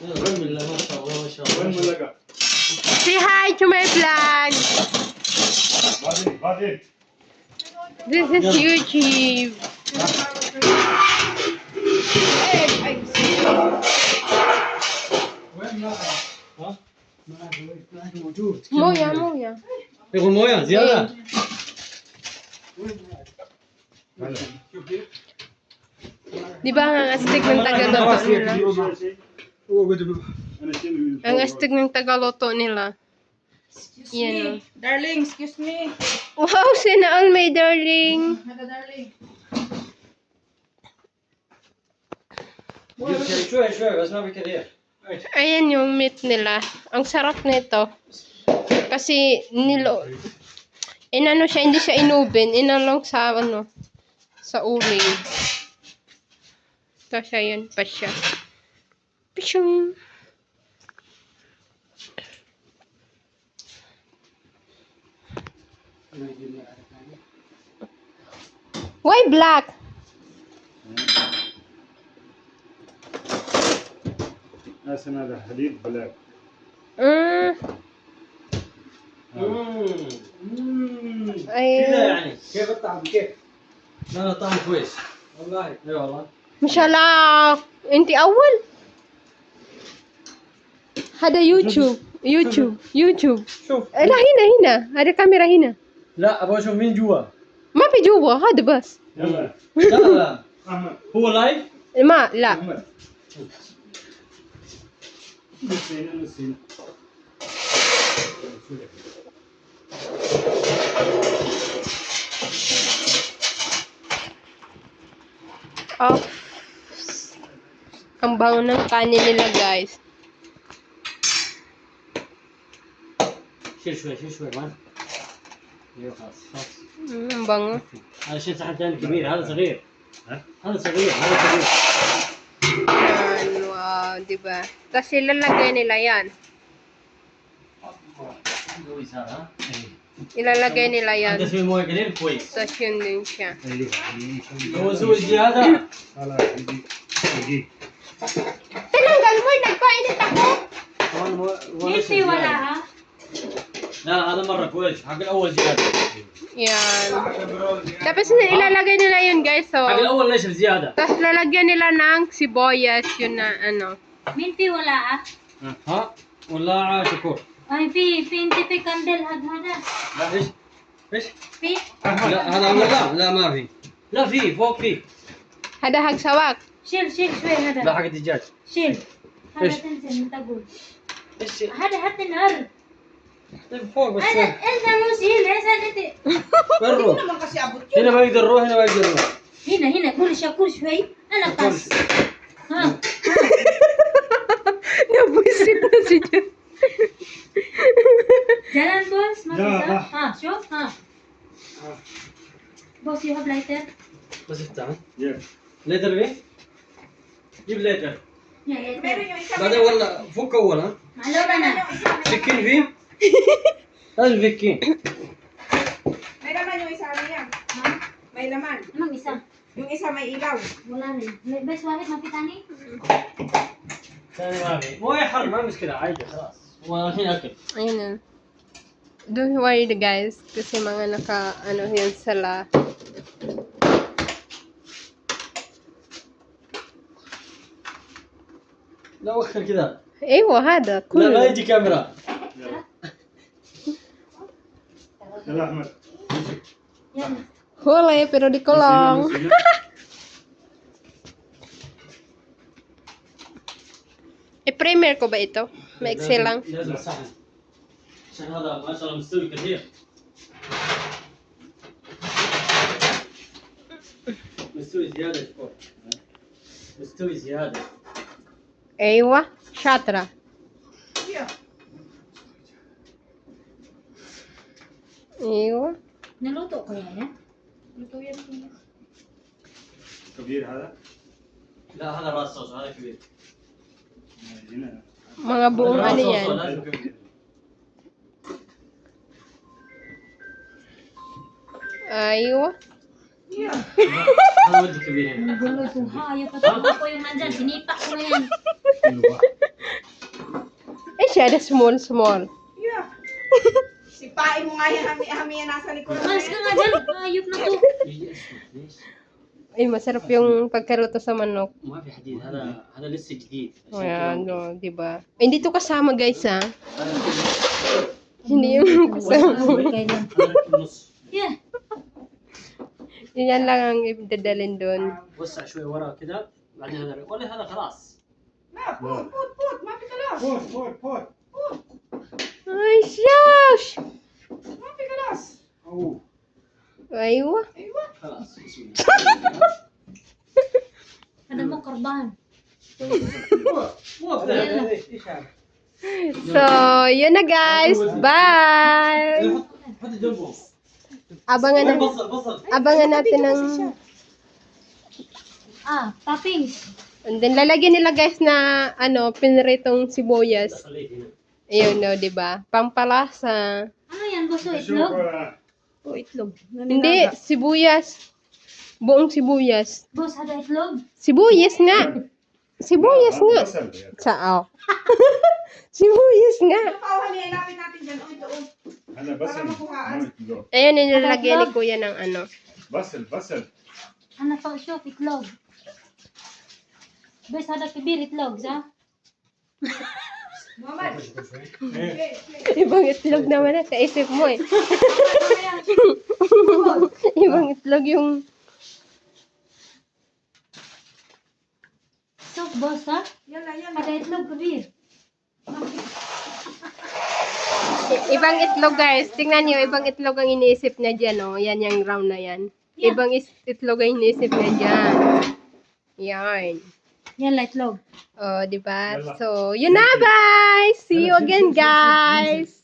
وين ملقا؟ Say hi to my vlog. بعدين This is YouTube. وين ملقا؟ ها؟ ملقا موجود. موية. يقول مويه زياده. Di ba ang astig ng tagaluto nila? انا شنو Ang astig ng tagaluto nila. Yan. Darling, excuse me. Wow, sina all my darling. Hada darling. شوي شوي بس ما في كثير. Ayan yung meat nila. Ang sarap nito. Kasi inano siya, hindi siya inubin. Inalong sa sa uling. Tapos ayan pa siya. Pisyong. Why black? هذا حديد بلاك. Ay, كذا يعني كيف الطعم كيف؟ لا لا طعم كويس والله اي والله. مش الله انت اول هذا يوتيوب شوف لا هنا هذا كاميرا هنا لا ابغى اشوف مين جوا. ما في جوا هذا بس يلا لا لا احمد هو لايف. ما لا احمد نسينا oh, ang bango ng kanin nila guys. شيل شوي ما. ايوه خلاص خلاص. Ang bango. هذا شيء صحن ثاني كبير هذا صغير. ها؟ هذا صغير هذا كبير. Yan, wow, diba? Tapos ilalagay nila yan. كويس هذا. Ilalagay nila yan. انت تسوي مويه قليل كويس. Tapos yun din siya. هو سوي زياده. خلاص يجي Tinanggal mo, nagpainit ako. Hindi wala ha. لا هذا مره كويس حق الاول زياده. Yan. Tapos ilalagay nila yun guys. So, حق الاول ليش زياده؟ tapos lalagyan nila ng sibuyas. Yun na ano. Minti wala ha. ها ولا شكور. Ay, انت في كندل هذا. لا ايش؟ ايش؟ في لا هذا لا ما في. لا في فوق في. Hada hagsawak. شيل شوي لا هذا. حق الدجاج. شيل. هذا إيش؟ تنزل انت قول. ايش؟ هذا حط النار. طيب فوق بس. هذا انت مو شيل انت. برو. هنا ما يقدر يروح هنا ما يقدر يروح. هنا كل شوي. انا قص. ها. Nabuisit na si Jan. Jalan bos, Ya, masih bah. ha, شوف ها. Boss, you have lighter? بس افتح. يلا ليتر فيه؟ جيب ليتر. Ya, lighter. بعدين والله فك اول ها. Malu na na. سكين فيه؟ لازم سكين. May laman yung isa na yan. Ha? May laman. Anong isa? Yung isa may ilaw. Wala na. Bes, wahid mapitani? ثاني ما في. مو حر ما مشكلة عادي خلاص. هو الحين اكل. Ayun na. Don't worry guys. Kasi mga ano yan sila. لا وخر كذا. ايوه هذا لا كله. لا يجي كاميرا. يلا احمد Yan. Huli pero di kolong. نسينا. I-premier ko ba ito? Maiksi lang. لازم صحن. عشان هذا ما شاء الله مستوي كثير. مستوي زيادة شكور. مستوي زيادة. Ewa. Shatra. Ewa. Naluto ko yan, eh? Luto yan. كبير هذا لا هذا راس صوص هذا كبير. هنا Mga buong راس ano صوص yan. لازم كبير. Aywa. هذا ودي كبير هنا. Gulo to ha. Ayaw pa ko yung nandyan. Sinipak ko na yan. Masyado small. Yeah. Sipain mo nga yan, hami yan nasa likod. Malas ka nga dyan. Ayop na to. يجي اسود ليش؟ Ay, masarap yung pagkaluto sa manok. ما في حديد هذا لسه جديد عشان Ayan, كذا. no, diba? Ay, hindi to kasama, guys, ha? هذا Hindi yung kasama. Kailan? النص Yeah. Yan lang ang idadalhin doon. وسع شوي ورا كذا بعدين هذا ولا هذا خلاص. Na, put. Mapi ka las. Pot. Ay, shush! Mapi ka las. Oh. Aywa. Aywa. خلاص بسم الله. Ano mo, karbahan? مو كذا ايش هذا؟ So, yun na, guys. Bye! حط جنبهم. Abangan natin. بصل Abangan natin ng... Toppings. And then, lalagyan nila, guys, na, pinritong sibuyas. خليه هنا. Ayun, no, diba? Pampalasa. Ano yan, boss? Show Itlog? ko. O, itlog. Hindi, sibuyas. Buong sibuyas. Boss, hada itlog? Sibuyas nga. Sibuyas nga. Basal. Sao? Sibuyas nga. Ito pa, hali, ilapit natin dyan. O, ito, o. Ano, basal. makuhaan. Ano, Ayan, nilalagyan ni Kuya ng Basal. Ano to, shop, itlog. Boss, hada kibir, itlog, sa? Muhammad. Eh, Ibang itlog naman sa isip mo eh. Ibang itlog yung... Shop, boss, ha? Yan na. Hada itlog, kibir. Ibang itlog, guys. Tingnan nyo, ibang itlog ang iniisip niya dyan, oh. Yan yung round na yan. Ibang itlog ang iniisip niya dyan. Yan. Yan, la itlog. Oh, diba? Wala. So, yun na, bye! See you again, guys!